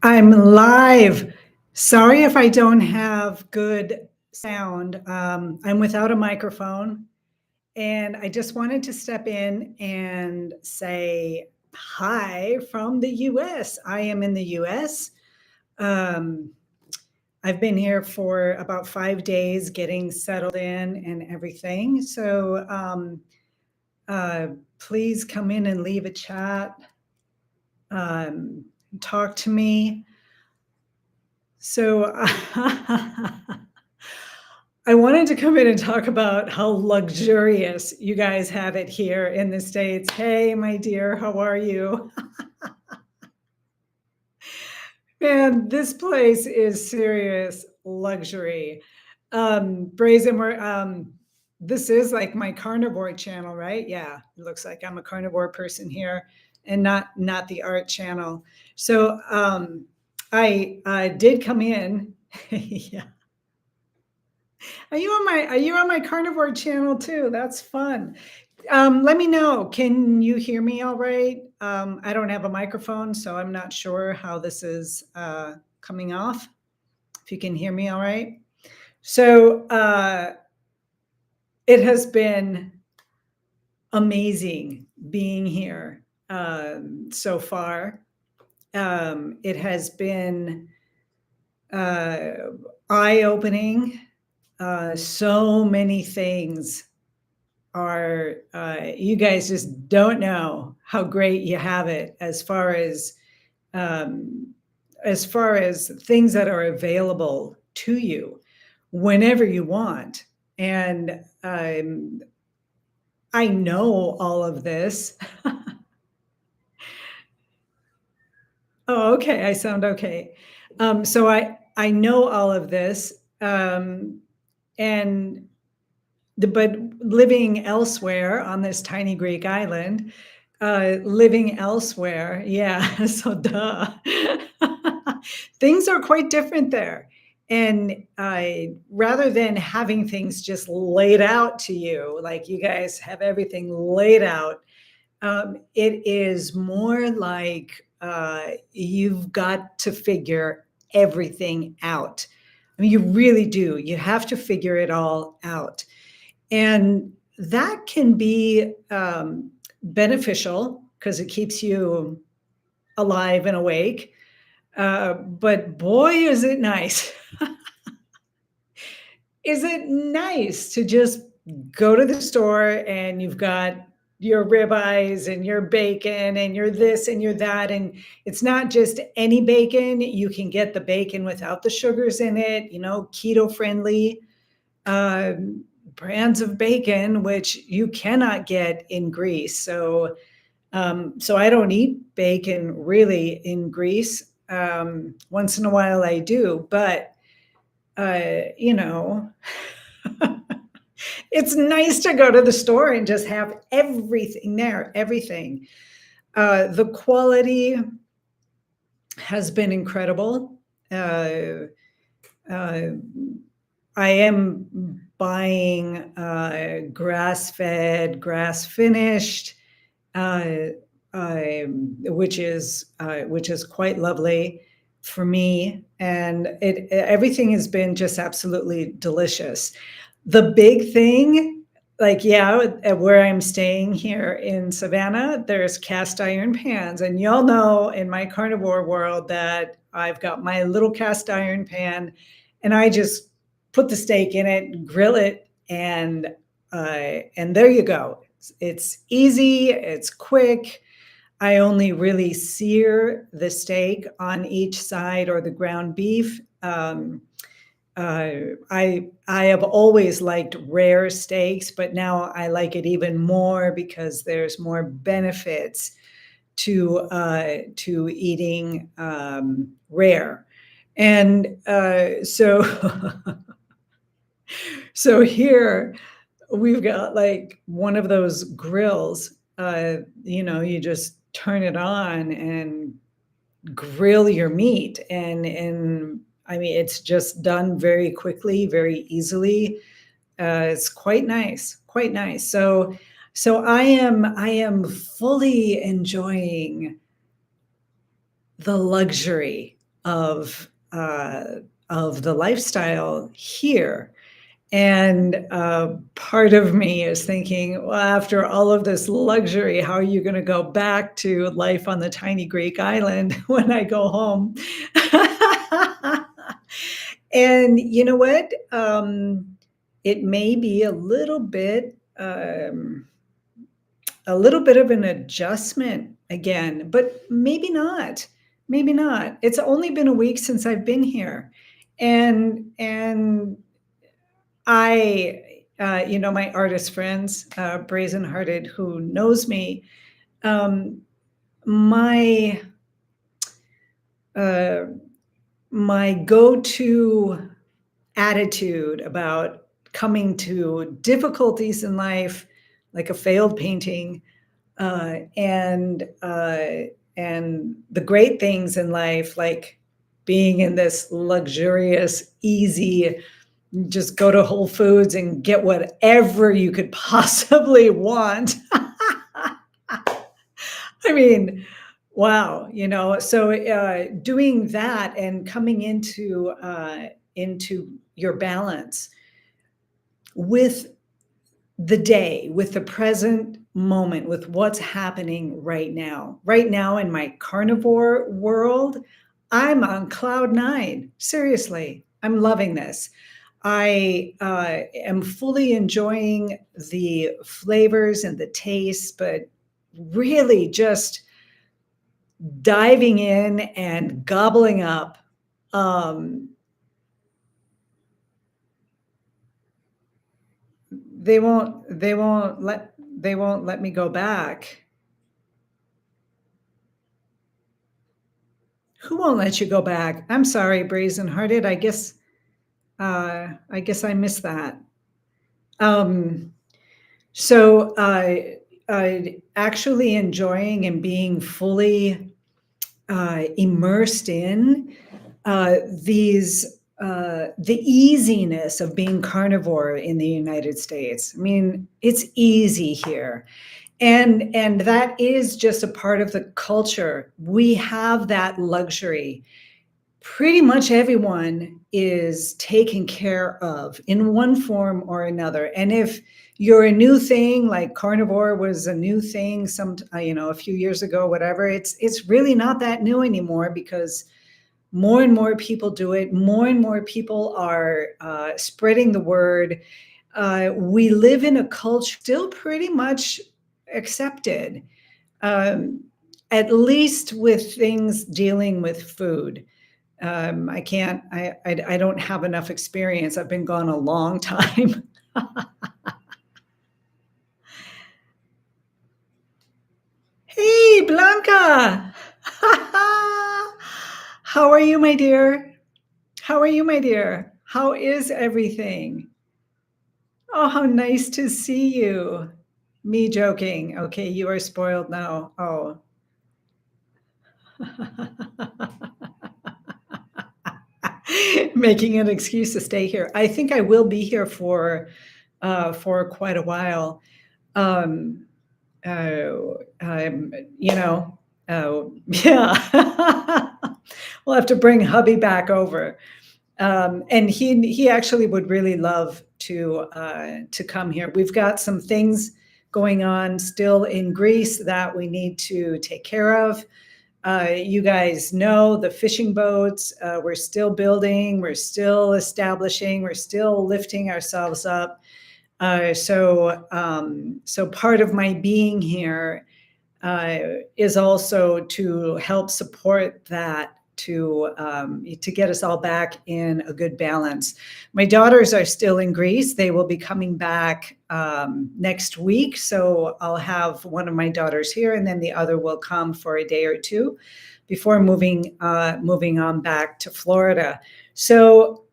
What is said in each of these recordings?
I'm live. Sorry if I don't have good sound. I'm without a microphone, and I just wanted to step in and say hi from the US. I am in the US. Um, I've been here for about 5 days getting settled in and everything. So uh, please come in and leave a chat, um, talk to me. So I wanted to come in and talk about how luxurious you guys have it here in the States. Hey, my dear, how are you? Man, this place is serious luxury. This is like my carnivore channel, right? Yeah, it looks like I'm a carnivore person here and not the art channel. So I did come in. Yeah. Are you on my carnivore channel too? That's fun. Let me know. Can you hear me all right? I don't have a microphone, so I'm not sure how this is coming off. If you can hear me all right. So it has been amazing being here so far. It has been uh, eye-opening. So many things are you guys just don't know how great you have it um, as far as things that are available to you whenever you want. And I know all of this. Oh, okay. I sound okay. So I know all of this, and but living elsewhere on this tiny Greek island, living elsewhere, yeah. So duh, things are quite different there. And rather than having things just laid out to you, like you guys have everything laid out, it is more like you've got to figure everything out. I mean, you really do. You have to figure it all out. And that can be beneficial because it keeps you alive and awake. But boy, is it nice. Is it nice to just go to the store and you've got your ribeyes and your bacon and your this and your that. And it's not just any bacon. You can get the bacon without the sugars in it, keto friendly brands of bacon, which you cannot get in Greece. So I don't eat bacon really in Greece. Once in a while I do, but you know, it's nice to go to the store and just have everything there, everything. The quality has been incredible. Uh, uh, I am buying grass-fed, grass-finished, uh, which is quite lovely for me, and everything has been just absolutely delicious. The big thing, like yeah, at where I'm staying here in Savannah, there's cast iron pans, and y'all know in my carnivore world that I've got my little cast iron pan, and I just put the steak in it, grill it, and there you go. It's easy, it's quick. I only really sear the steak on each side or the ground beef. I have always liked rare steaks, but now I like it even more because there's more benefits to eating rare. And so so here we've got like one of those grills. You just turn it on and grill your meat, and I mean it's just done very quickly, very easily. It's quite nice, quite nice. So I am fully enjoying the luxury of the lifestyle here. And part of me is thinking, well, after all of this luxury, how are you going to go back to life on the tiny Greek island when I go home? And you know what? It may be a little bit of an adjustment again, but maybe not. Maybe not. It's only been a week since I've been here, and my artist friends, Brazen Hearted, who knows me, um, my uh, my go-to attitude about coming to difficulties in life, like a failed painting, and the great things in life, like being in this luxurious, easy, just go to Whole Foods and get whatever you could possibly want. I mean, wow, so doing that and coming into your balance with the day, with the present moment, with what's happening right now. Right now in my carnivore world, I'm on cloud nine. Seriously, I'm loving this. I am fully enjoying the flavors and the tastes, but really just diving in and gobbling up. They won't let me go back. Who won't let you go back? I'm sorry, Brazen Hearted. I guess I missed that. Um, so actually enjoying and being fully immersed in the easiness of being carnivore in the United States. I mean, it's easy here. And that is just a part of the culture. We have that luxury. Pretty much everyone is taken care of in one form or another. And if you're a new thing, like carnivore was a new thing a few years ago, whatever, it's really not that new anymore, because more and more people do it. More and more people are spreading the word. We live in a culture still pretty much accepted, um, at least with things dealing with food. I don't have enough experience. I've been gone a long time. Hey, Blanca. How are you, my dear? How are you, my dear? How is everything? Oh, how nice to see you. Me joking. Okay, you are spoiled now. Oh. Making an excuse to stay here. I think I will be here for quite a while. Um, I'm, yeah. We'll have to bring hubby back over. And he actually would really love to come here. We've got some things going on still in Greece that we need to take care of. You guys know the fishing boats. We're still building. We're still establishing. We're still lifting ourselves up. So part of my being here is also to help support that, to get us all back in a good balance. My daughters are still in Greece. They will be coming back next week. So I'll have one of my daughters here, and then the other will come for a day or two before moving on back to Florida. So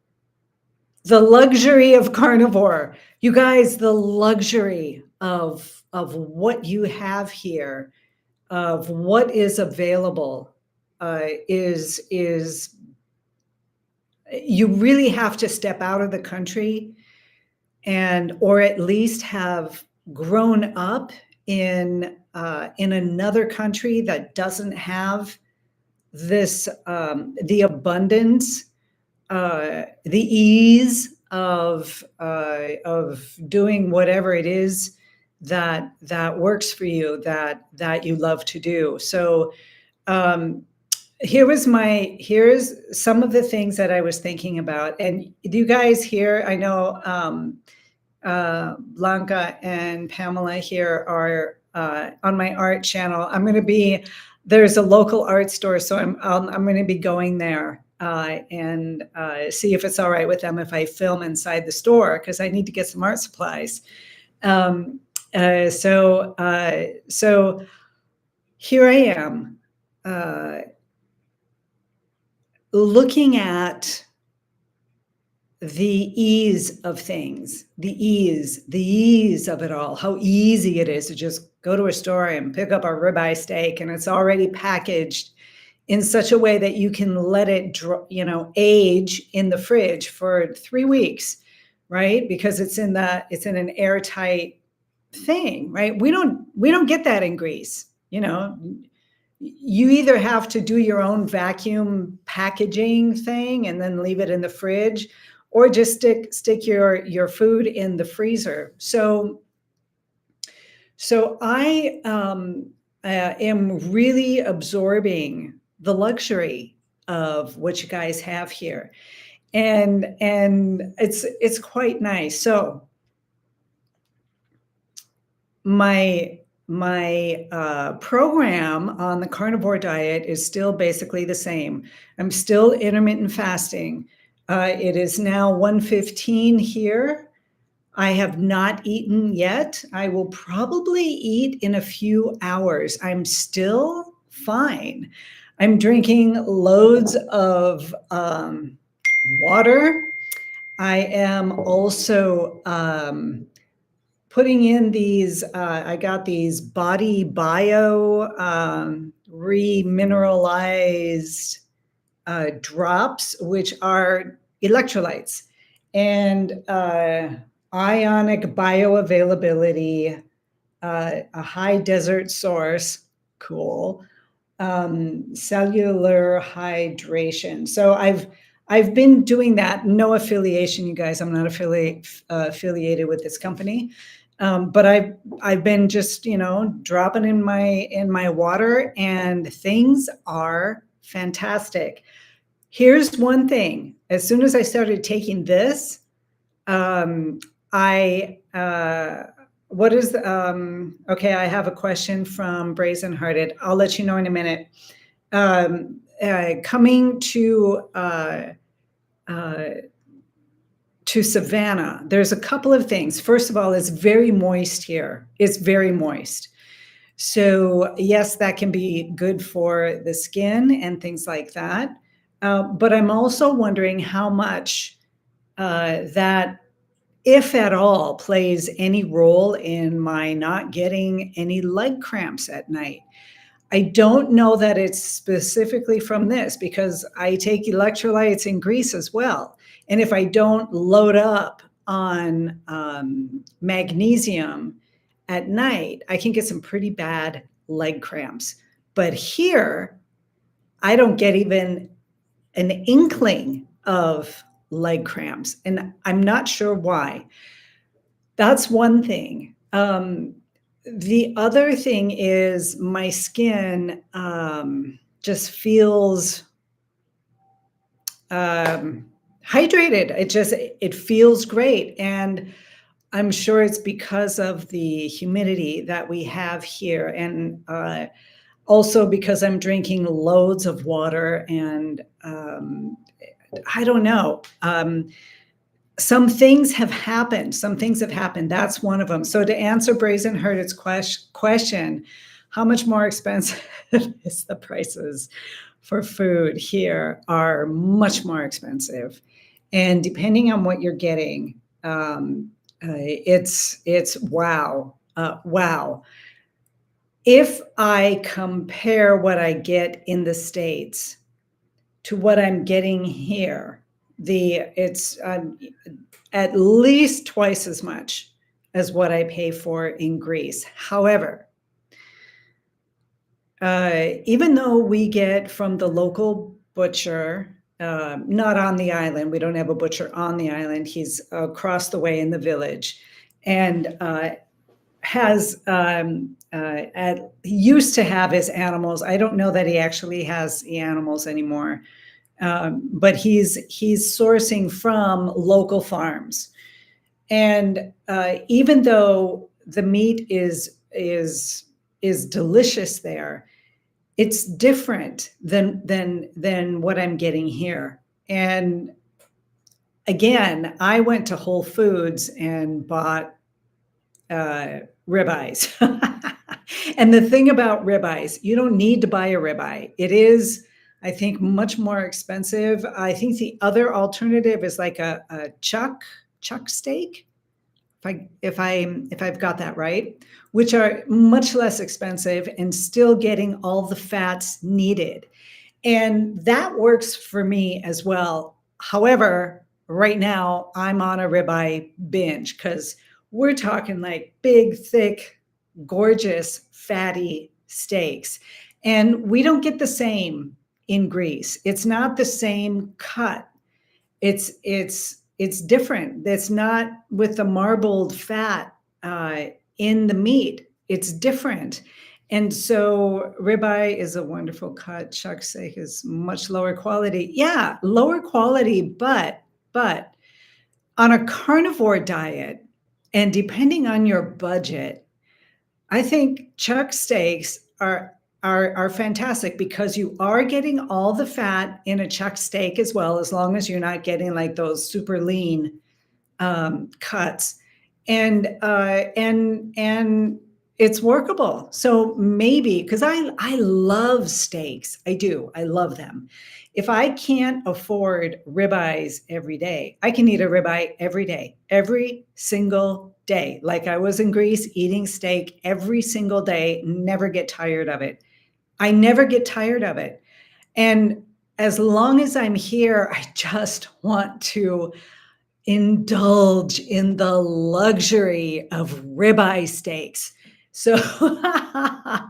the luxury of carnivore, you guys, the luxury of what you have here, of what is available, is you really have to step out of the country, or at least have grown up in another country that doesn't have the abundance, the ease of doing whatever it is that works for you, that you love to do. So um, here's some of the things that I was thinking about. And you guys here, I know Blanca and Pamela here are on my art channel. There's a local art store, so I'm going to be going there and see if it's all right with them if I film inside the store, because I need to get some art supplies. So here I am, looking at the ease of things, the ease of it all, how easy it is to just go to a store and pick up a ribeye steak, and it's already packaged in such a way that you can let it, age in the fridge for 3 weeks, right? Because it's in an airtight thing, right? We don't get that in Greece. You either have to do your own vacuum packaging thing and then leave it in the fridge, or just stick your food in the freezer. So I am really absorbing the luxury of what you guys have here, and it's quite nice. So my program on the carnivore diet is still basically the same. I'm still intermittent fasting. It is now 1:15 here. I have not eaten yet. I will probably eat in a few hours. I'm still fine. I'm drinking loads of water. I am also putting in these, I got these Body Bio remineralized drops, which are electrolytes, and ionic bioavailability, a high desert source, cool, cellular hydration. So I've been doing that. No affiliation, you guys. I'm not affiliated with this company. But I've been just, dropping in my water, and things are fantastic. Here's one thing. As soon as I started taking this, okay, I have a question from Brazen Hearted. I'll let you know in a minute. Coming to Savannah, there's a couple of things. First of all, it's very moist here. It's very moist. So yes, that can be good for the skin and things like that. But I'm also wondering how much that, if at all, plays any role in my not getting any leg cramps at night. I don't know that it's specifically from this, because I take electrolytes in Greece as well. And if I don't load up on magnesium at night, I can get some pretty bad leg cramps. But here, I don't get even an inkling of leg cramps, and I'm not sure why. That's one thing. The other thing is my skin just feels hydrated. It feels great. And I'm sure it's because of the humidity that we have here. And also because I'm drinking loads of water, and I don't know. Some things have happened. That's one of them. So to answer Brazen Hearted's question, how much more expensive is the prices for food here are much more expensive. And depending on what you're getting, it's wow. Wow. If I compare what I get in the States to what I'm getting here, it's at least twice as much as what I pay for in Greece. However, Even though we get from the local butcher, not on the island, we don't have a butcher on the island. He's across the way in the village, and has he used to have his animals. I don't know that he actually has the animals anymore, but he's sourcing from local farms. And even though the meat is delicious there, it's different than what I'm getting here. And again, I went to Whole Foods and bought ribeyes. And the thing about ribeyes, you don't need to buy a ribeye. It is, I think, much more expensive. I think the other alternative is like a chuck steak, if I've got that right, which are much less expensive and still getting all the fats needed. And that works for me as well. However, right now I'm on a ribeye binge because we're talking like big, thick, gorgeous, fatty steaks. And we don't get the same in Greece. It's not the same cut. It's different. It's not with the marbled fat in the meat. It's different. And so ribeye is a wonderful cut. Chuck steak is much lower quality. Yeah, lower quality, but on a carnivore diet, and depending on your budget, I think chuck steaks are fantastic because you are getting all the fat in a chuck steak as well, as long as you're not getting like those super lean cuts, and it's workable. So maybe because I love steaks, I do, I love them. If I can't afford ribeyes every day, I can eat a ribeye every day, every single day. Like I was in Greece eating steak every single day, never get tired of it. I never get tired of it. And as long as I'm here, I just want to indulge in the luxury of ribeye steaks. So I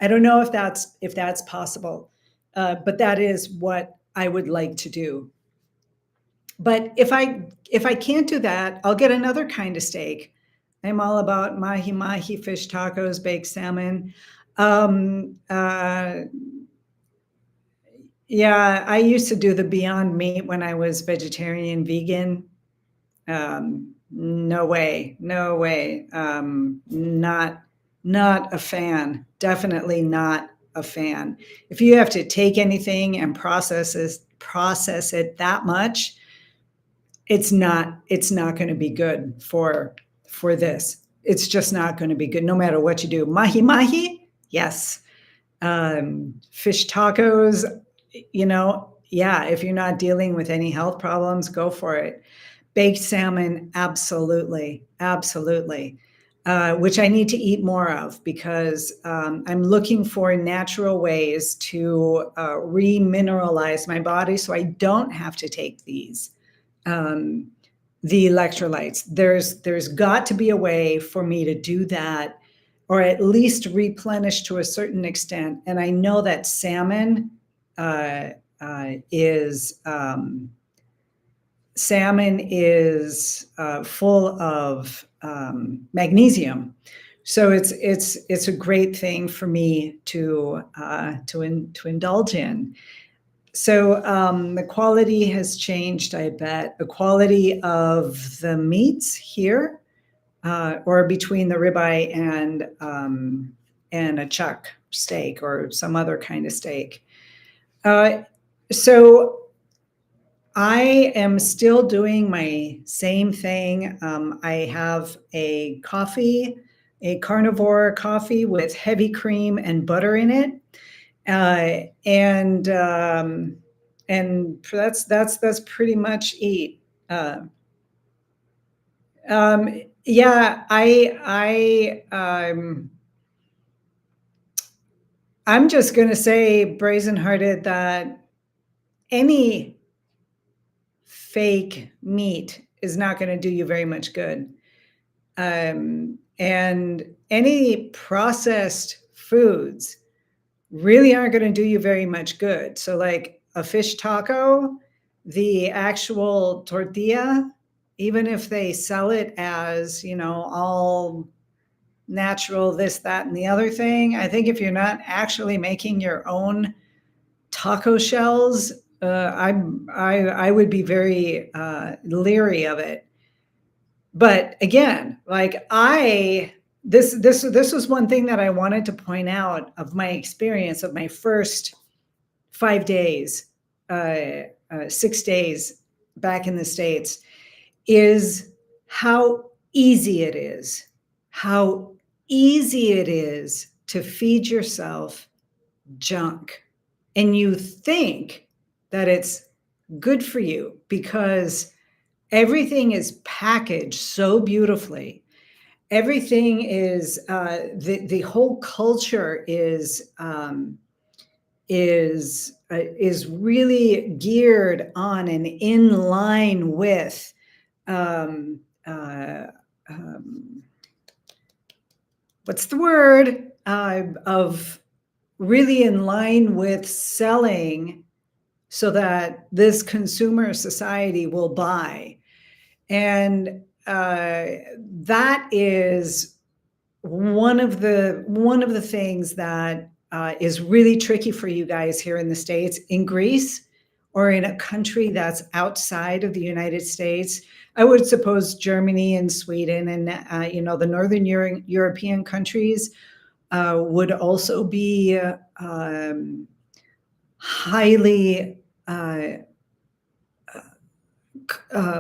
don't know if that's possible, but that is what I would like to do. But if I can't do that, I'll get another kind of steak. I'm all about mahi mahi, fish tacos, baked salmon. Um, uh, yeah, I used to do the Beyond Meat when I was vegetarian, vegan. No way, no way. Not a fan. Definitely not a fan. If you have to take anything and process it that much, it's not going to be good for this. It's just not going to be good, no matter what you do. Mahi mahi, yes. Fish tacos, yeah. If you're not dealing with any health problems, go for it. Baked salmon, absolutely, absolutely, which I need to eat more of because I'm looking for natural ways to remineralize my body so I don't have to take the electrolytes. There's got to be a way for me to do that, or at least replenish to a certain extent. And I know that salmon is full of magnesium, so it's a great thing for me to indulge in. So the quality has changed, I bet. The quality of the meats here, or between the ribeye and a chuck steak or some other kind of steak. So I am still doing my same thing. I have a coffee, a carnivore coffee with heavy cream and butter in it. And that's pretty much it. Yeah, I'm just going to say brazen-hearted that any fake meat is not going to do you very much good. And any processed foods really aren't going to do you very much good. So like a fish taco, the actual tortilla, even if they sell it as, all natural, this, that, and the other thing, I think if you're not actually making your own taco shells, I would be very leery of it. But again, like this was one thing that I wanted to point out of my experience of my first 5 days, 6 days back in the States, is how easy it is, how easy it is to feed yourself junk. And you think that it's good for you because everything is packaged so beautifully. Everything is the whole culture is really geared on and in line with um, uh, um, what's the word of really in line with selling so that this consumer society will buy. And that is one of the things that is really tricky for you guys here in the States, in Greece, or in a country that's outside of the United States. I would suppose Germany and Sweden and the Northern European countries would also be highly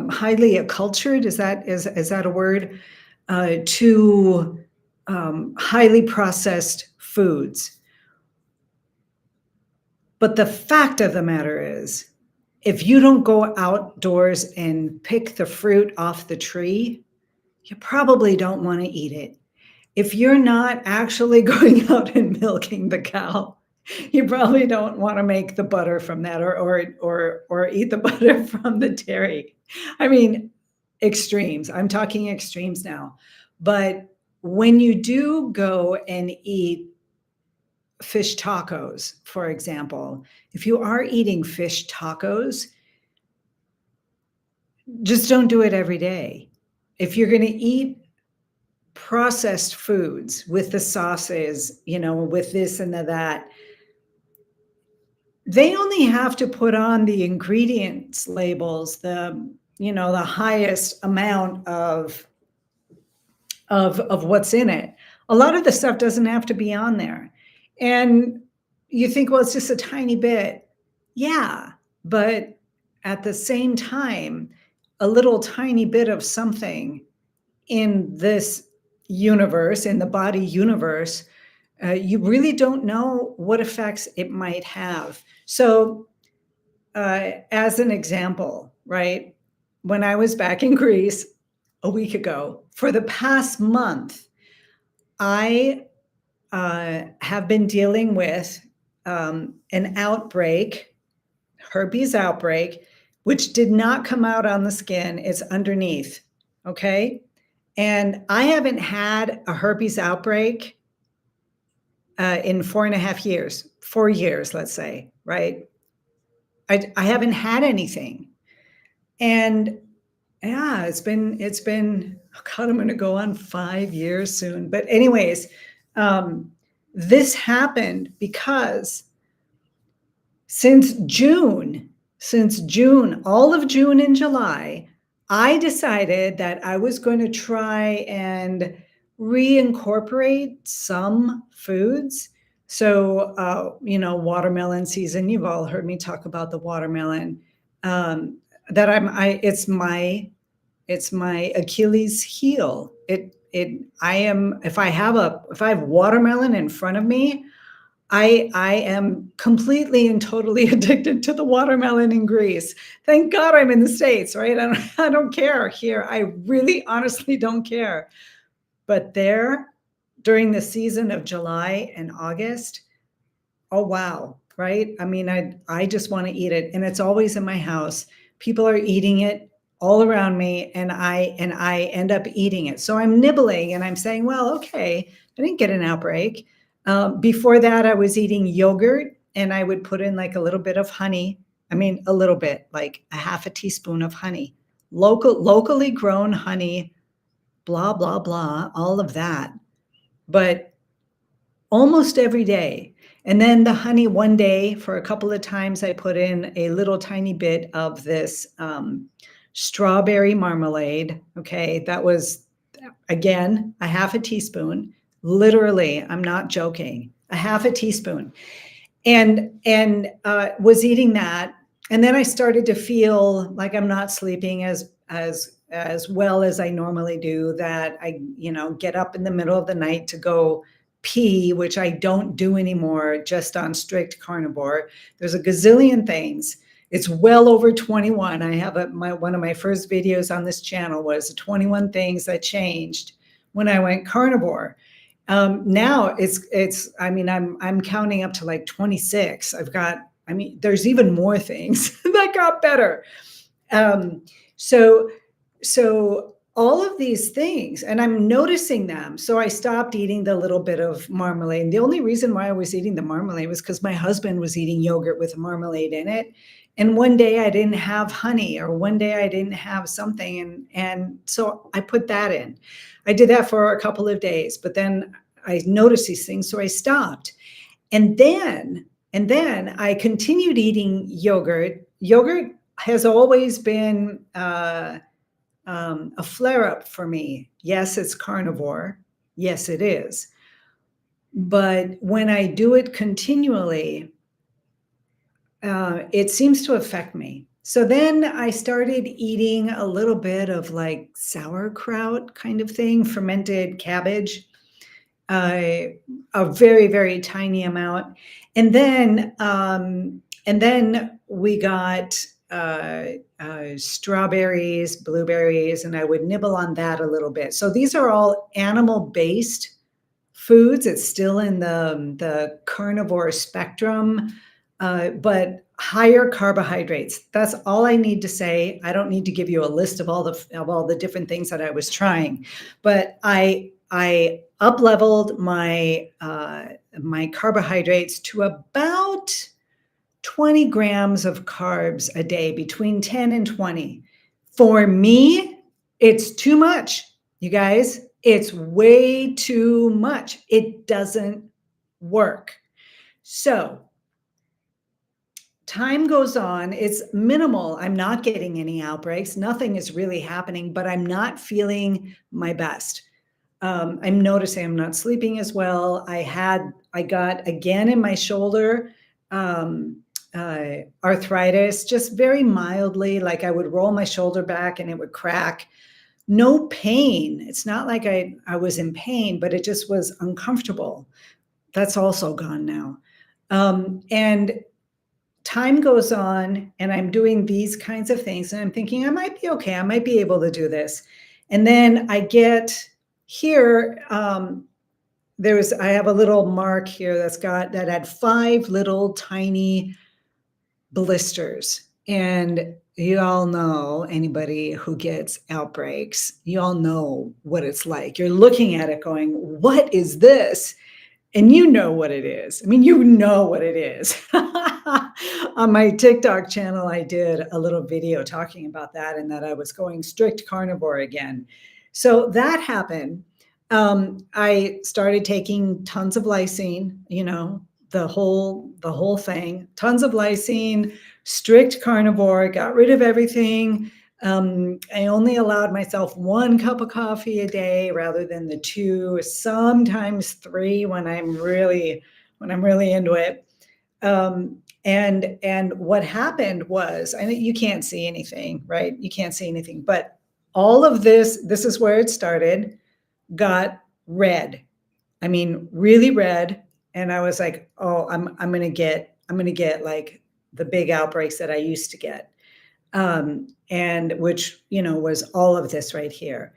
highly accultured. Is that a word? To highly processed foods. But the fact of the matter is, if you don't go outdoors and pick the fruit off the tree, you probably don't want to eat it. If you're not actually going out and milking the cow, you probably don't want to make the butter from that, or eat the butter from the dairy. I mean, extremes. I'm talking extremes now. But when you do go and eat fish tacos, for example, if you are eating fish tacos, just don't do it every day. If you're going to eat processed foods with the sauces, with this and that, they only have to put on the ingredients labels, the highest amount of what's in it. A lot of the stuff doesn't have to be on there. And you think, well, it's just a tiny bit. Yeah, but at the same time, a little tiny bit of something in this universe, in the body universe, you really don't know what effects it might have. So, as an example, right, when I was back in Greece a week ago, for the past month, I have been dealing with an outbreak, herpes outbreak, which did not come out on the skin. It's underneath. Okay. And I haven't had a herpes outbreak in 4.5 years, 4 years, let's say, right? I haven't had anything. And yeah, it's been, oh God, I'm going to go on 5 years soon. But anyways, this happened because since June, all of June and July, I decided that I was going to try and reincorporate some foods. So, watermelon season, you've all heard me talk about the watermelon. That it's my Achilles heel. If I have watermelon in front of me, I am completely and totally addicted to the watermelon in Greece. Thank God I'm in the States, right? I don't care here. I really honestly don't care. But there, during the season of July and August, oh wow, right? I mean, I just want to eat it, and it's always in my house. People are eating it all around me, and I end up eating it. So I'm nibbling and I'm saying, well, okay, I didn't get an outbreak. Before that, I was eating yogurt and I would put in like a little bit of honey. I mean, a little bit, like a half a teaspoon of honey, locally grown honey, blah, blah, blah, all of that. But almost every day. And then the honey, one day for a couple of times, I put in a little tiny bit of this strawberry marmalade. Okay. That was, again, a half a teaspoon. Literally, I'm not joking, a half a teaspoon. And was eating that. And then I started to feel like I'm not sleeping as well as I normally do, that I, get up in the middle of the night to go pee, which I don't do anymore, just on strict carnivore. There's a gazillion things. It's well over 21. I have one of my first videos on this channel was 21 things that changed when I went carnivore. Now I mean, I'm counting up to like 26. There's even more things that got better. So all of these things, and I'm noticing them. So I stopped eating the little bit of marmalade. And the only reason why I was eating the marmalade was because my husband was eating yogurt with marmalade in it. And one day I didn't have honey, or one day I didn't have something. And so I put that in. I did that for a couple of days, but then I noticed these things. So I stopped. And then I continued eating yogurt. Yogurt has always been a flare-up for me. Yes, it's carnivore. Yes, it is. But when I do it continually, it seems to affect me. So then I started eating a little bit of like sauerkraut kind of thing, fermented cabbage, a very, very tiny amount. And then we got strawberries, blueberries, and I would nibble on that a little bit. So these are all animal-based foods. It's still in the carnivore spectrum, but higher carbohydrates. That's all I need to say. I don't need to give you a list of all the different things that I was trying, but I up-leveled my carbohydrates to about 20 grams of carbs a day, between 10 and 20. For me, it's too much, you guys. It's way too much. It doesn't work. So time goes on. It's minimal. I'm not getting any outbreaks. Nothing is really happening, but I'm not feeling my best. I'm noticing I'm not sleeping as well. I got again in my shoulder, arthritis, just very mildly, like I would roll my shoulder back and it would crack. No pain. It's not like I was in pain, but it just was uncomfortable. That's also gone now. And time goes on and I'm doing these kinds of things and I'm thinking I might be okay. I might be able to do this. And then I get here, I have a little mark here that had 5 little tiny blisters. And you all know, anybody who gets outbreaks, you all know what it's like. You're looking at it going, what is this? And you know what it is. I mean, you know what it is. On my TikTok channel, I did a little video talking about that and that I was going strict carnivore again. So that happened. I started taking tons of lysine, the whole thing, tons of lysine, strict carnivore, got rid of everything. I only allowed myself 1 cup of coffee a day rather than the 2, sometimes 3 when I'm really into it. And what happened was, I think you can't see anything, right? You can't see anything, but all of this is where it started, got red. I mean, really red. And I was like, oh, I'm going to get like the big outbreaks that I used to get. And which, was all of this right here,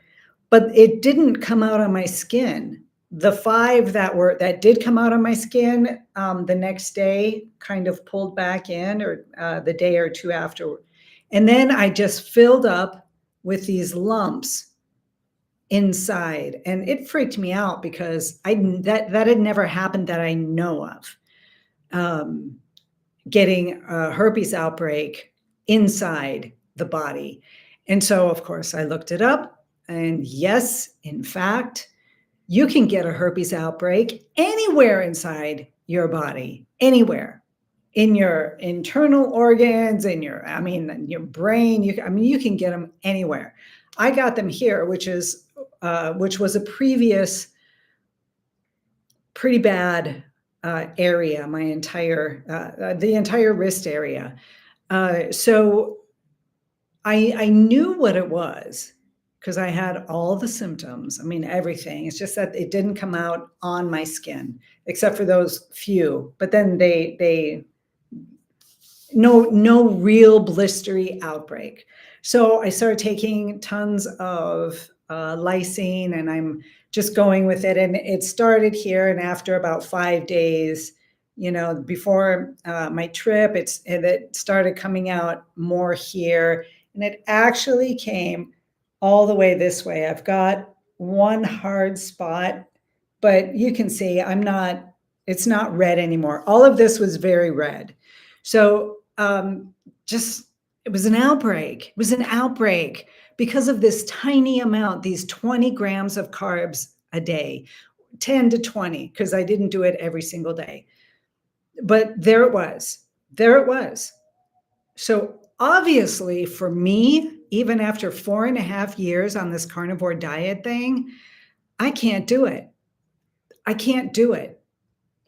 but it didn't come out on my skin. The 5 that did come out on my skin, the next day kind of pulled back in, or the day or 2 after. And then I just filled up with these lumps inside. And it freaked me out because that had never happened that I know of. Getting a herpes outbreak inside the body. And so, of course, I looked it up. And yes, in fact, you can get a herpes outbreak anywhere inside your body, anywhere in your internal organs, in your, I mean, your brain. You can get them anywhere. I got them here, which was a previous pretty bad area, the entire wrist area. So I knew what it was because I had all the symptoms. I mean, everything. It's just that it didn't come out on my skin, except for those few. But then no real blistery outbreak. So I started taking tons of lysine, and I'm just going with it. And it started here, and after about 5 days, before my trip, it started coming out more here, and it actually came all the way this way. I've got one hard spot, but you can see it's not red anymore. All of this was very red. So it was an outbreak. It was an outbreak because of this tiny amount, these 20 grams of carbs a day, 10 to 20, because I didn't do it every single day. But there it was. There it was. So obviously for me, even after 4.5 years on this carnivore diet thing, I can't do it. I can't do it.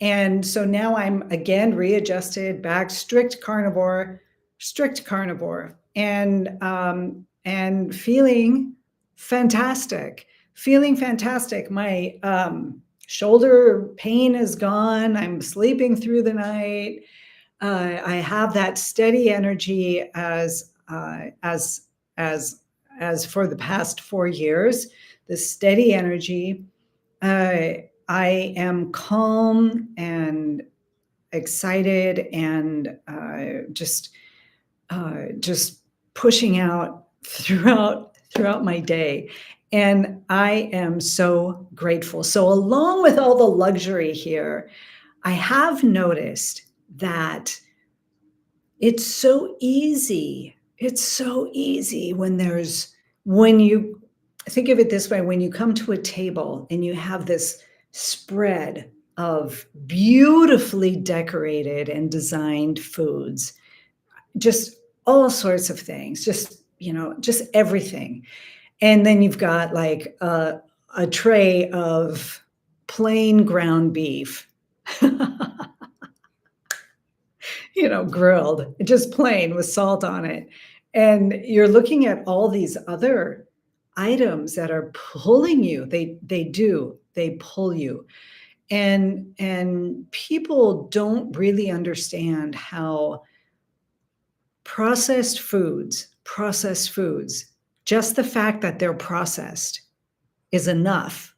And so now I'm again readjusted back, strict carnivore, and feeling fantastic. My shoulder pain is gone. I'm sleeping through the night. I have that steady energy as for the past 4 years. The steady energy. I am calm and excited and just pushing out throughout my day. And I am so grateful. So along with all the luxury here, I have noticed that it's so easy. It's so easy when you think of it this way, when you come to a table and you have this spread of beautifully decorated and designed foods, just all sorts of things, just everything. And then you've got like a tray of plain ground beef, grilled, just plain with salt on it. And you're looking at all these other items that are pulling you. They pull you. And people don't really understand how processed foods, just the fact that they're processed is enough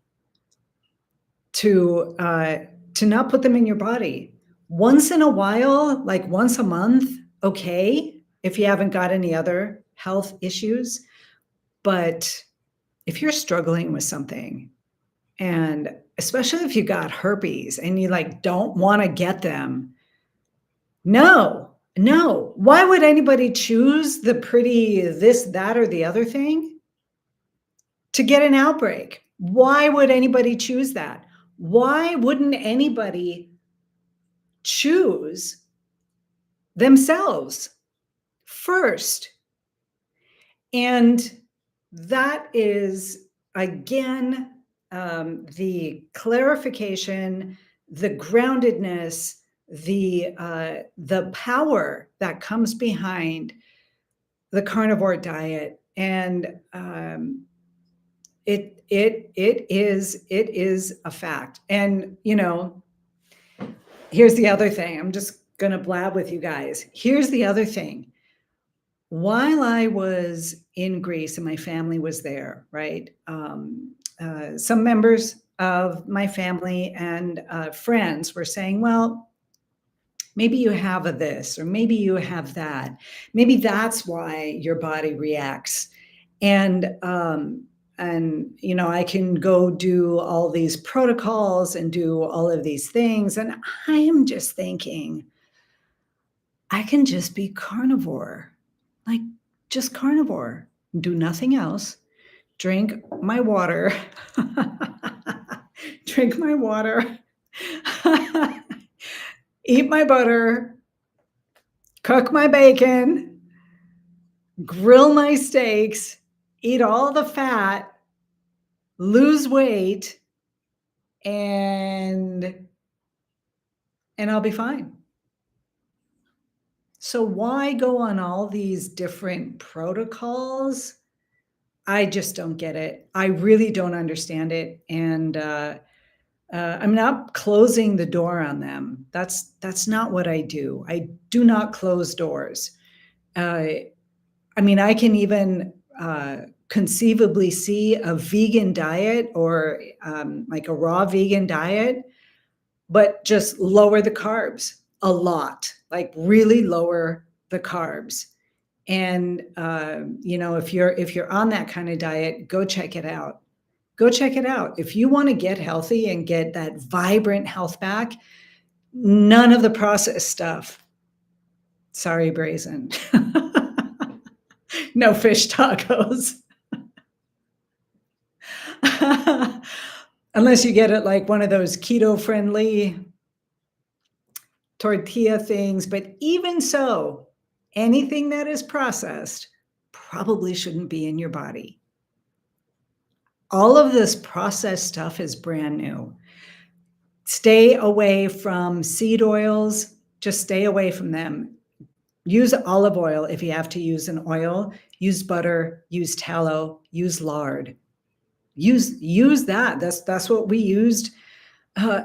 to not put them in your body. Once in a while, like once a month, okay, if you haven't got any other health issues. But if you're struggling with something, and especially if you got herpes and you don't want to get them, no. Why would anybody choose the pretty this, that, or the other thing to get an outbreak? Why would anybody choose that? Why wouldn't anybody choose themselves first? And that is, again, the clarification, the groundedness, the power that comes behind the carnivore diet. And it is a fact. And here's the other thing. I'm just gonna blab with you guys. Here's the other thing. While I was in Greece and my family was there, right? Some members of my family and friends were saying, well, maybe you have this, or maybe you have that. Maybe that's why your body reacts. And you know, I can go do all these protocols and do all of these things, and I am just thinking, I can just be carnivore, like, just carnivore, do nothing else, drink my water, drink my water, eat my butter, cook my bacon, grill my steaks, eat all the fat, lose weight, and I'll be fine. So why go on all these different protocols? I just don't get it. I really don't understand it, and I'm not closing the door on them. That's not what I do. I do not close doors. Uh, I mean, I can even conceivably see a vegan diet or like a raw vegan diet, but just lower the carbs a lot, like really lower the carbs. And you know, if you're on that kind of diet, go check it out. Go check it out. If you want to get healthy and get that vibrant health back, none of the processed stuff. Sorry, Brazen. No fish tacos. Unless you get it like one of those keto friendly tortilla things. But even so, anything that is processed probably shouldn't be in your body. All of this processed stuff is brand new. Stay away from seed oils. Just stay away from them. Use olive oil if you have to use an oil. Use butter, use tallow, use lard. Use that. That's what we used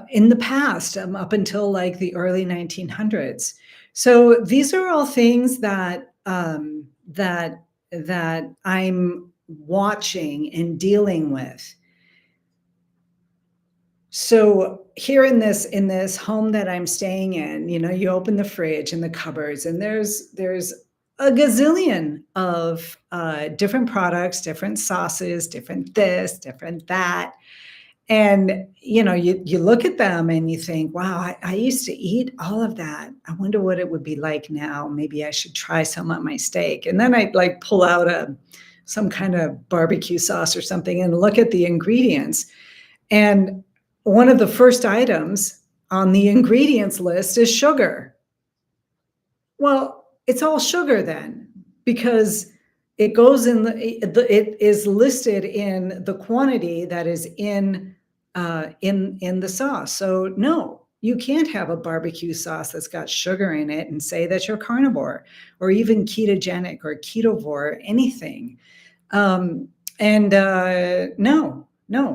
in the past, up until like the early 1900s. So these are all things that that I'm watching and dealing with. So here in this home that I'm staying in, you know, you open the fridge and the cupboards, and there's a gazillion of different products, different sauces, different this, different that. And, you know, you look at them and you think, wow, I used to eat all of that. I wonder what it would be like now. Maybe I should try some on my steak. And then I'd like pull out some kind of barbecue sauce or something and look at the ingredients. And one of the first items on the ingredients list is sugar. Well, it's all sugar then, because it goes in it is listed in the quantity that is in the sauce. So no, you can't have a barbecue sauce that's got sugar in it and say that you're carnivore or even ketogenic or ketovore, anything. And no,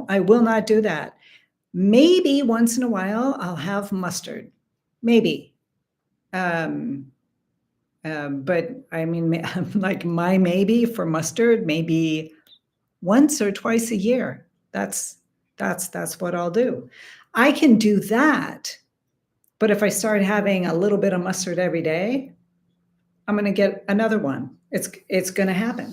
I will not do that. Maybe once in a while I'll have mustard, maybe. But I mean, like my maybe for mustard, maybe once or twice a year. That's what I'll do. I can do that, but if I start having a little bit of mustard every day, I'm going to get another one. It's going to happen.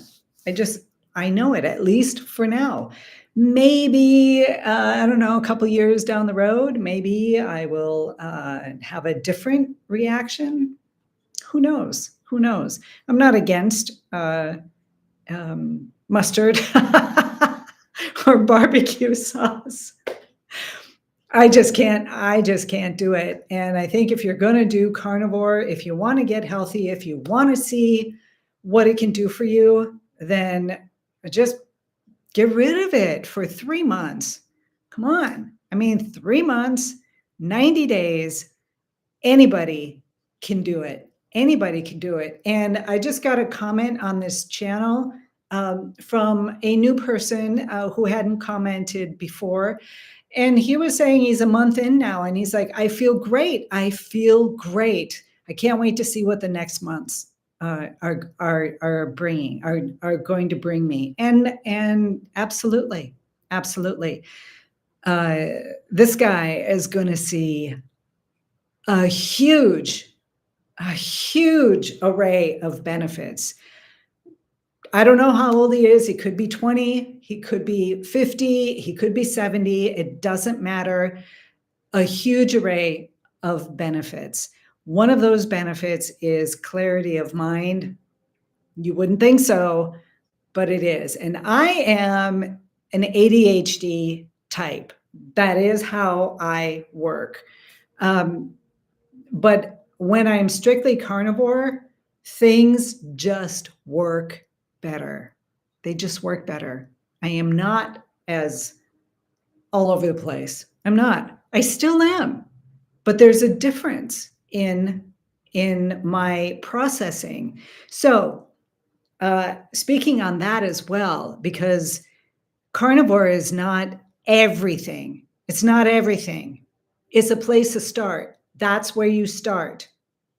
I know it, at least for now. Maybe, I don't know, a couple years down the road, maybe I will have a different reaction. Who knows? Who knows? I'm not against mustard or barbecue sauce. I just can't do it. And I think if you're going to do carnivore, if you want to get healthy, if you want to see what it can do for you, then just get rid of it for 3 months. Come on. I mean, 3 months, 90 days, anybody can do it. Anybody can do it. And I just got a comment on this channel from a new person who hadn't commented before. And he was saying he's a month in now, and he's like, I feel great. I feel great. I can't wait to see what the next months are bringing, are going to bring me. And absolutely, absolutely. This guy is going to see a huge array of benefits. I don't know how old he is. He could be 20, he could be 50, he could be 70. It doesn't matter. A huge array of benefits. One of those benefits is clarity of mind. You wouldn't think so, but it is. And I am an ADHD type. That is how I work. But when I'm strictly carnivore, things just work better. They just work better. I am not as all over the place. I'm not. I still am. But there's a difference in my processing. So, speaking on that as well, because carnivore is not everything. It's not everything. It's a place to start. That's where you start.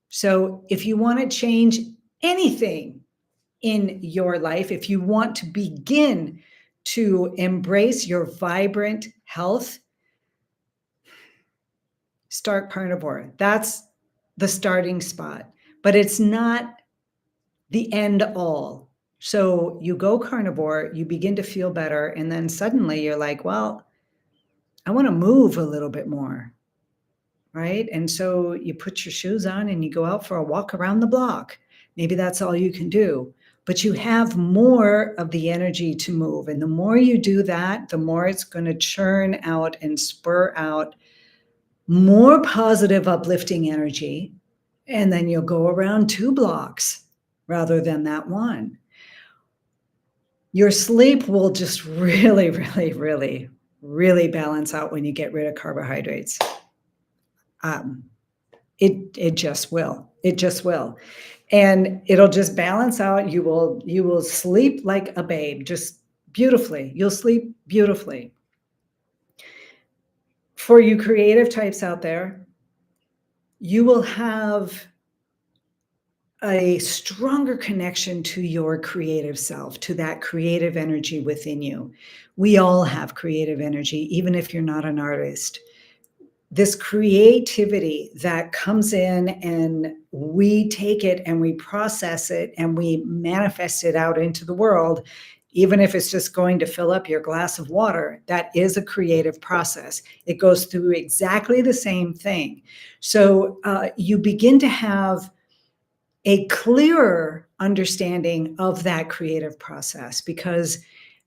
So if you want to change anything in your life, if you want to begin to embrace your vibrant health, start carnivore. That's the starting spot, but it's not the end all. So you go carnivore, you begin to feel better, and then suddenly you're like, well, I want to move a little bit more, right? And so you put your shoes on and you go out for a walk around the block. Maybe that's all you can do, but you have more of the energy to move. And the more you do that, the more it's going to churn out and spur out more positive, uplifting energy. And then you'll go around 2 blocks rather than that one. Your sleep will just really, really, really, really balance out when you get rid of carbohydrates. It just will. It just will. And it'll just balance out. You will sleep like a babe, just beautifully. You'll sleep beautifully. For you creative types out there, you will have a stronger connection to your creative self, to that creative energy within you. We all have creative energy, even if you're not an artist. This creativity that comes in and we take it and we process it and we manifest it out into the world, even if it's just going to fill up your glass of water, that is a creative process. It goes through exactly the same thing. So you begin to have a clearer understanding of that creative process, because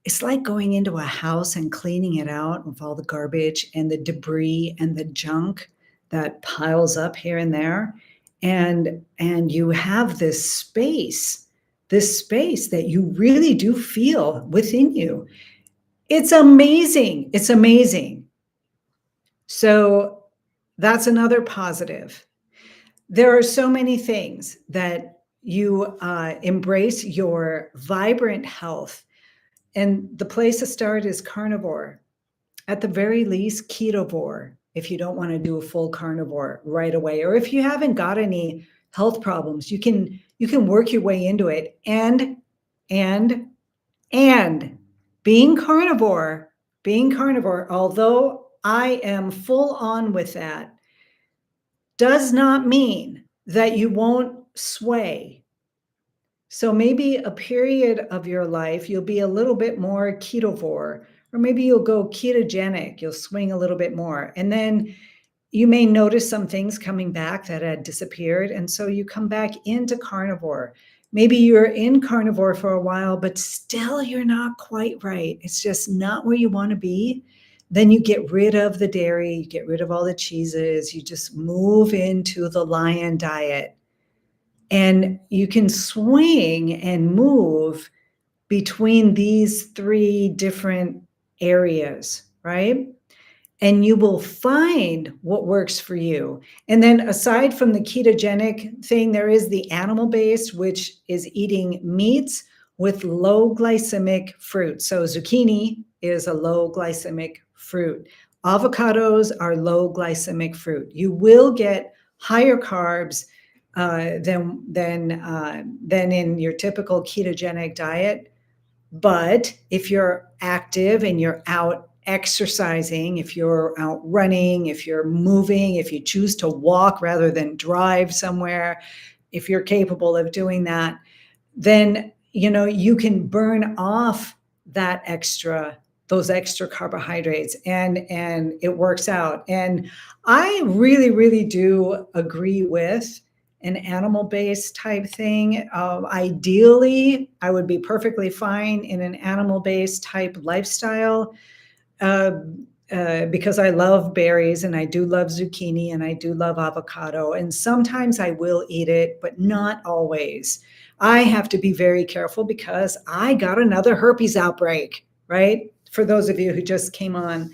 it's like going into a house and cleaning it out with all the garbage and the debris and the junk that piles up here and there. And you have this space that you really do feel within you. It's amazing. It's amazing. So that's another positive. There are so many things that you embrace your vibrant health. And the place to start is carnivore. At the very least, ketovore, if you don't want to do a full carnivore right away. Or if you haven't got any health problems, you can work your way into it. And being carnivore, although I am full on with that, does not mean that you won't sway. So maybe a period of your life, you'll be a little bit more ketovore, or maybe you'll go ketogenic, you'll swing a little bit more. And then you may notice some things coming back that had disappeared. And so you come back into carnivore. Maybe you're in carnivore for a while, but still you're not quite right. It's just not where you want to be. Then you get rid of the dairy, you get rid of all the cheeses, you just move into the lion diet. And you can swing and move between these 3 different areas, right? And you will find what works for you. And then aside from the ketogenic thing, there is the animal-based, which is eating meats with low glycemic fruit. So zucchini is a low glycemic fruit. Avocados are low glycemic fruit. You will get higher carbs than in your typical ketogenic diet. But if you're active and you're out exercising, if you're out running, if you're moving, if you choose to walk rather than drive somewhere, if you're capable of doing that, then you can burn off those extra carbohydrates, and it works out. And I really, really do agree with an animal-based type thing. Ideally, I would be perfectly fine in an animal-based type lifestyle, uh, because I love berries and I do love zucchini and I do love avocado. And sometimes I will eat it, but not always. I have to be very careful because I got another herpes outbreak, right? For those of you who just came on,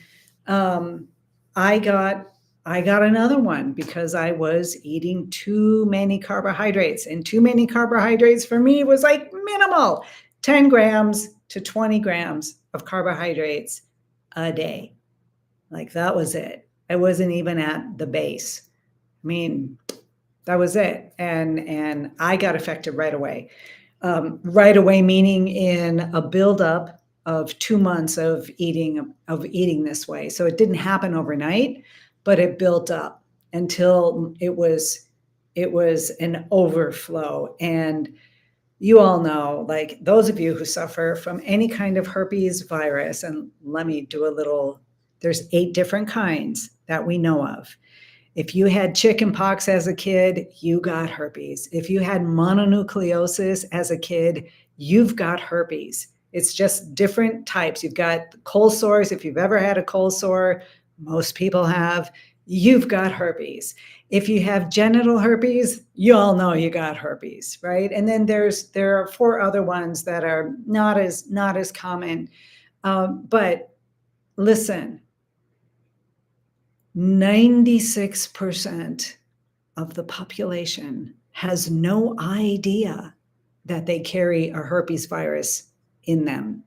um, I got another one because I was eating too many carbohydrates, and too many carbohydrates for me was like minimal, 10 grams to 20 grams of carbohydrates a day. Like that was it. I wasn't even at the base. I mean, that was it. And I got affected right away. Right away, meaning in a buildup of 2 months of eating this way. So it didn't happen overnight, but it built up until it was an overflow. And you all know, like those of you who suffer from any kind of herpes virus, and let me do a little, there's 8 different kinds that we know of. If you had chickenpox as a kid, you got herpes. If you had mononucleosis as a kid, you've got herpes. It's just different types. You've got cold sores. If you've ever had a cold sore, most people have, you've got herpes. If you have genital herpes, you all know you got herpes, right? And then there are 4 other ones that are not as common. But listen, 96% of the population has no idea that they carry a herpes virus in them.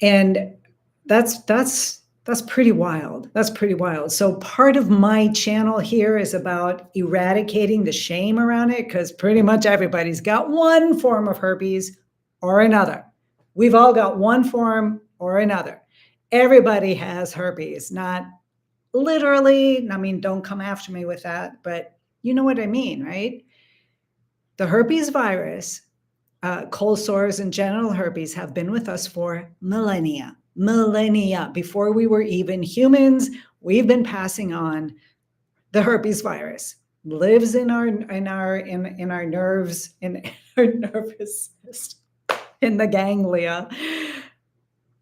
And that's pretty wild. That's pretty wild. So part of my channel here is about eradicating the shame around it, because pretty much everybody's got one form of herpes or another. We've all got one form or another. Everybody has herpes, not literally. I mean, don't come after me with that, but you know what I mean, right? The herpes virus, cold sores and genital herpes have been with us for millennia. Before we were even humans, we've been passing on the herpes virus. Lives in our nerves, in our nervous system, in the ganglia.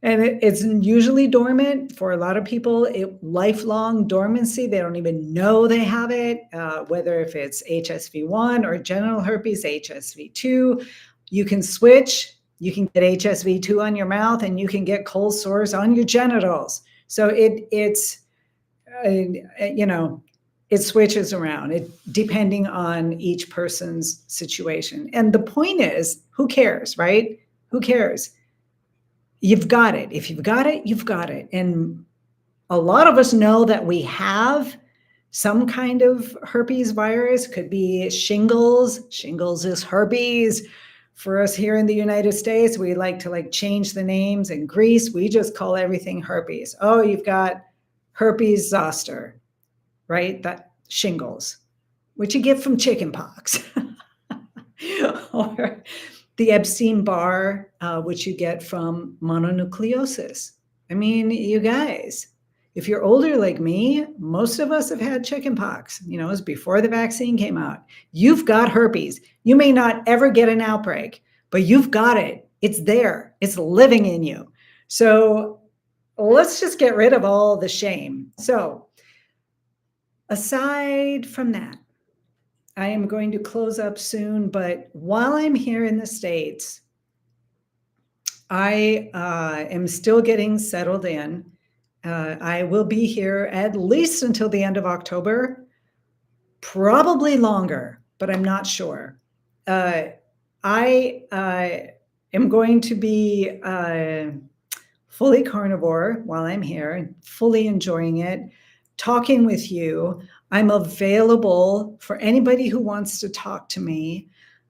And it's usually dormant for a lot of people. Lifelong dormancy. They don't even know they have it, whether if it's HSV1 or genital herpes, HSV2. You can switch. You can get HSV2 on your mouth, and you can get cold sores on your genitals. So it switches around, depending on each person's situation. And the point is, who cares, right? Who cares? You've got it. If you've got it, you've got it. And a lot of us know that we have some kind of herpes virus. Could be shingles. Shingles is herpes. For us here in the United States, we like to change the names. In Greece, we just call everything herpes. Oh, you've got herpes zoster, right? That shingles, which you get from chickenpox. Or the Epstein-Barr, which you get from mononucleosis. I mean, you guys, if you're older like me, most of us have had chickenpox. It was before the vaccine came out. You've got herpes. You may not ever get an outbreak, but you've got it. It's there. It's living in you. So let's just get rid of all the shame. So aside from that, I am going to close up soon, but while I'm here in the States, I am still getting settled in. I will be here at least until the end of October, probably longer, but I'm not sure. I am going to be fully carnivore while I'm here, fully enjoying it, talking with you. I'm available for anybody who wants to talk to me.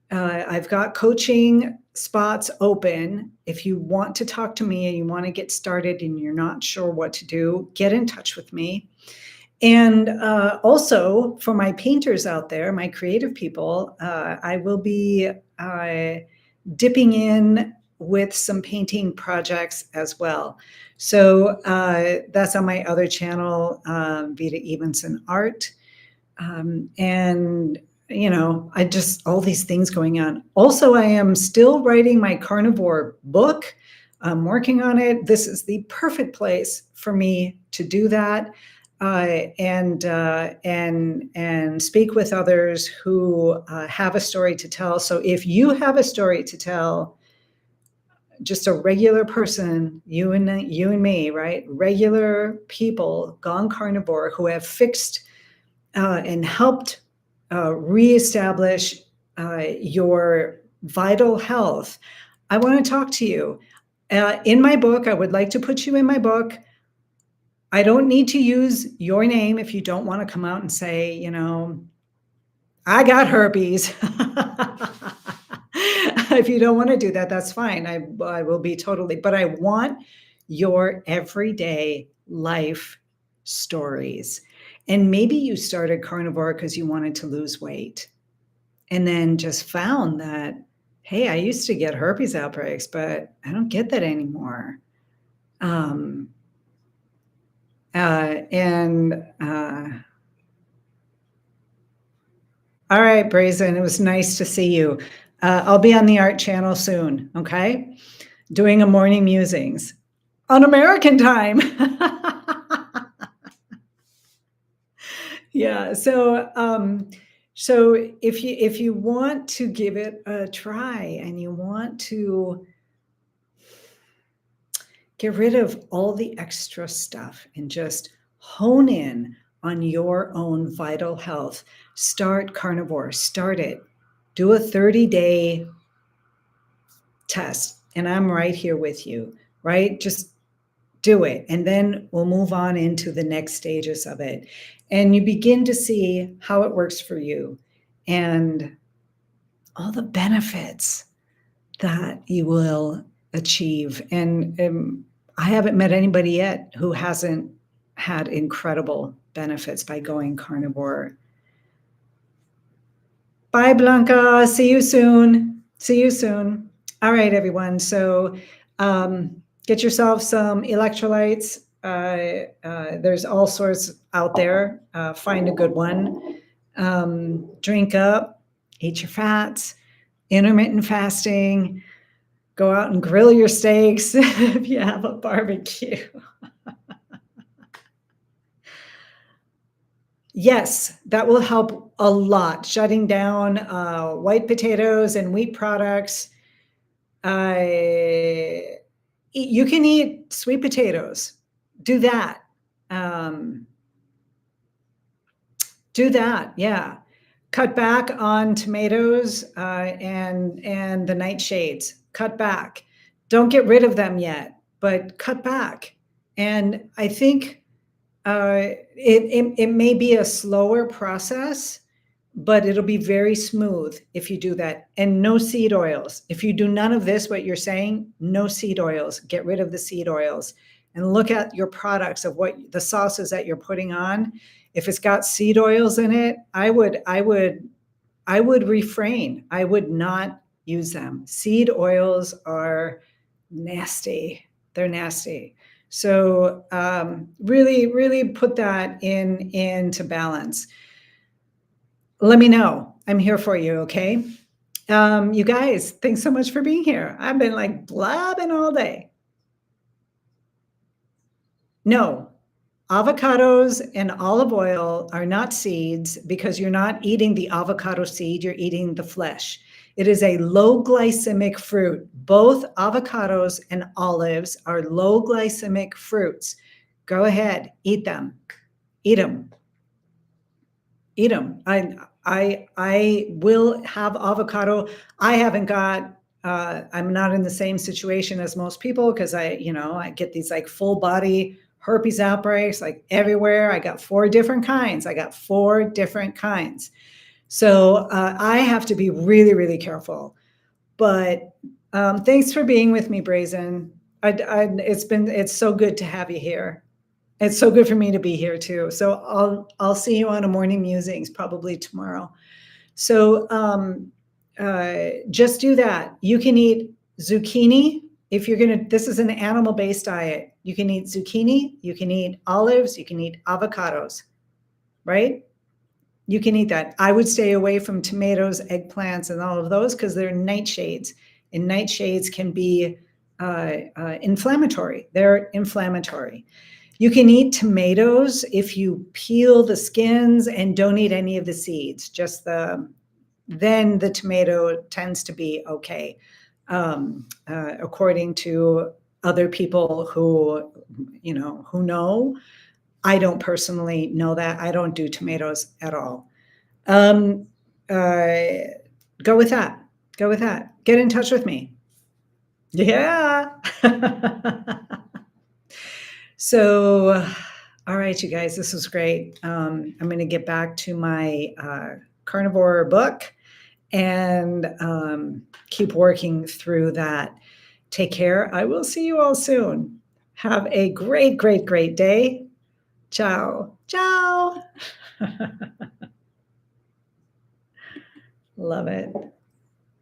I've got coaching spots open. If you want to talk to me and you want to get started and you're not sure what to do, get in touch with me. And also for my painters out there, my creative people, I will be dipping in with some painting projects as well. So that's on my other channel, Vita Evenson Art. And, you know, I just, all these things going on. Also, I am still writing my carnivore book. I'm working on it. This is the perfect place for me to do that. And speak with others who have a story to tell. So if you have a story to tell, just a regular person, you and me, right? Regular people gone carnivore who have fixed and helped reestablish your vital health. I want to talk to you. In my book, I would like to put you in my book. I don't need to use your name if you don't want to come out and say, you know, I got herpes. If you don't want to do that, that's fine. I will be totally, but I want your everyday life stories. And maybe you started carnivore because you wanted to lose weight and then just found that, hey, I used to get herpes outbreaks, but I don't get that anymore. All right, Brazen, it was nice to see you. I'll be on the art channel soon, okay? Doing a morning musings on American time. Yeah, so if you want to give it a try and you want to get rid of all the extra stuff and just hone in on your own vital health, start carnivore, start it. Do a 30-day test, and I'm right here with you, right? Just do it, and then we'll move on into the next stages of it. And you begin to see how it works for you and all the benefits that you will achieve. And I haven't met anybody yet who hasn't had incredible benefits by going carnivore. Bye, Blanca. See you soon. See you soon. All right, everyone. So get yourself some electrolytes. There's all sorts out there. Find a good one. Drink up, eat your fats, intermittent fasting, go out and grill your steaks if you have a barbecue. Yes, that will help a lot. Shutting down white potatoes and wheat products. You can eat sweet potatoes. Do that. Do that. Yeah. Cut back on tomatoes and the nightshades. Cut back. Don't get rid of them yet, but cut back. And I think it may be a slower process, but it'll be very smooth if you do that. And no seed oils. If you do none of this, what you're saying, no seed oils. Get rid of the seed oils and look at your products of what the sauces that you're putting on. If it's got seed oils in it, I would refrain. I would not use them. Seed oils are nasty. They're nasty. So really, really put that into balance. Let me know. I'm here for you, okay? You guys, thanks so much for being here. I've been like blabbing all day. No, avocados and olive oil are not seeds because you're not eating the avocado seed, you're eating the flesh. It is a low glycemic fruit. Both avocados and olives are low glycemic fruits. Go ahead, eat them. Eat them. Eat them. I will have avocado. I haven't got, I'm not in the same situation as most people because I get these like full body herpes outbreaks like everywhere. I got 4 different kinds. So I have to be really, really careful. But thanks for being with me, Brazen. It's so good to have you here. It's so good for me to be here too. So I'll see you on a morning musings probably tomorrow. So just do that. You can eat zucchini if you're going to, this is an animal based diet. You can eat zucchini, you can eat olives, you can eat avocados, right? You can eat that. I would stay away from tomatoes, eggplants, and all of those because they're nightshades, and nightshades can be inflammatory. They're inflammatory. You can eat tomatoes if you peel the skins and don't eat any of the seeds, just then the tomato tends to be okay, according to other people who, who know. I don't personally know that. I don't do tomatoes at all. Um, uh, Go with that. Go with that. Get in touch with me. Yeah. So, all right, you guys, this was great. I'm going to get back to my carnivore book and keep working through that. Take care. I will see you all soon. Have a great, great, great day. Ciao. Ciao. Love it.